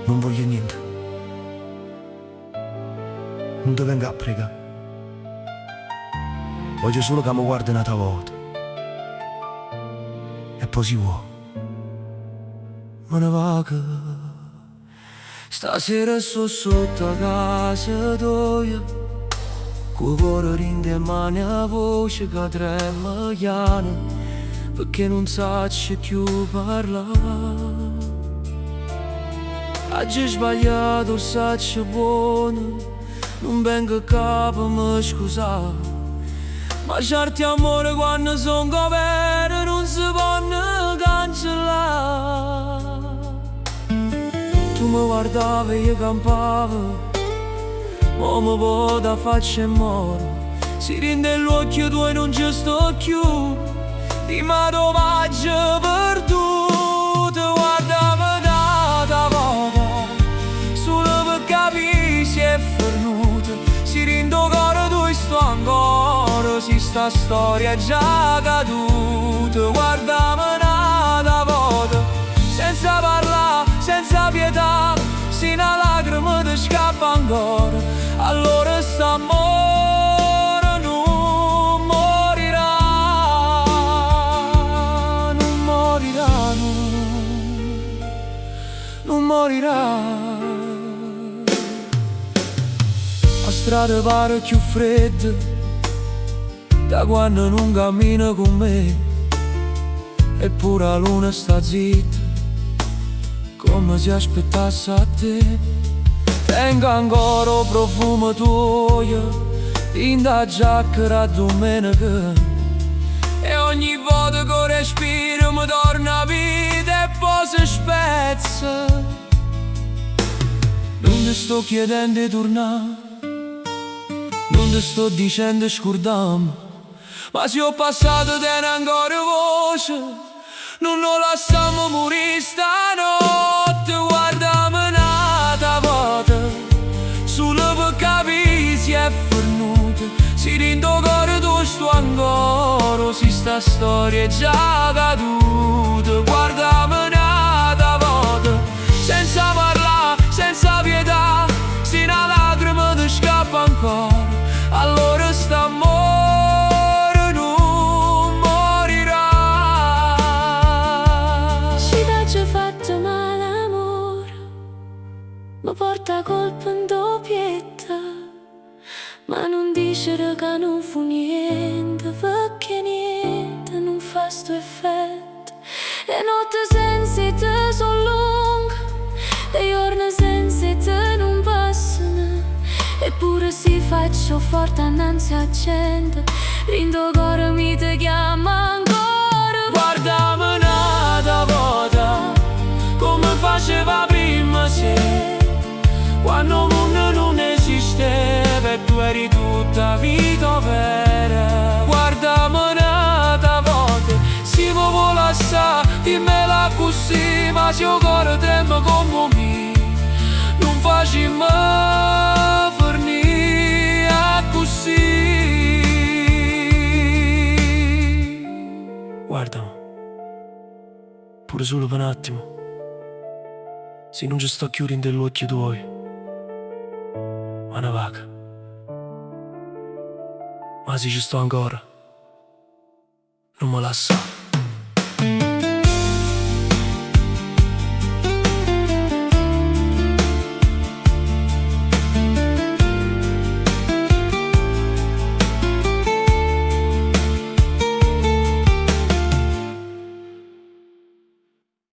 Non voglio niente. Non ti vengo a pregare. Voglio solo che mi guardi un'altra volta. E poi si può. Me ne vaga. Stasera sto sotto a casa tua, cu cuore rinde e mani a voce che trema chiana, perché non sacci più parlare. Oggi sbagliato, sacci buono, non vengo a capo, mi scusare. Ma certi amori quando son veri non si possono cancellare. Tu mi guardavi, io campavo, ma mi può da faccia e moro. Si rinde l'occhio tuo e non ci sto più. Dimmi dove vaggi perduto. Guardami da volta, solo per capire se è fernuto. Si rinde il cuore tu e sto ancora. Si sta storia è già caduta. Guardami da volta, senza parlare, senza pietà. Se una lacrima ti scappa ancora, allora st'amore non morirà. Non morirà, non morirà. La strada pare più fredda da quando non cammina con me, eppure la luna sta zitta, come se aspettasse a te. Tengo ancora il profumo tuo in da giacca domenica, e ogni volta che respiro mi torna a vita e poi si spezza. Non ti sto chiedendo di tornare, non ti sto dicendo scordami, ma se ho passato tieni ancora voce, non lo lasciamo morire stanotte. Guardami un'altra volta, solo per capire se è fernuta. Si rinde il cuore tu sto ancora, se sta storia è già caduta. Guardami un'altra volta, senza parlare, senza pietà. Se una lacrima ti scappa ancora, allora st'amore non morirà. Ci t'ha fatto male amore, mi porta colpa in doppietta, ma non dicere che non fu niente, perché niente non fa sto effetto. Le notti senza te sono lunghe, le giorni senza te non passano, eppure si faccio forte annanzi a gente, rindo cuore mi ti chiama ancora. Guardami un'altra volta, come faceva prima se, quando il mondo non esisteva e tu eri tutta vita vera. Guardami un'altra volta, si mi vuole lasciare, dimmela così, ma se il cuore trema come me, non facciamo fornire così. Guardami, pure solo per un attimo, se non ci sto chiudendo gli occhi tuoi, ma ne vaga. Ma se ci sto ancora, non mi lascia.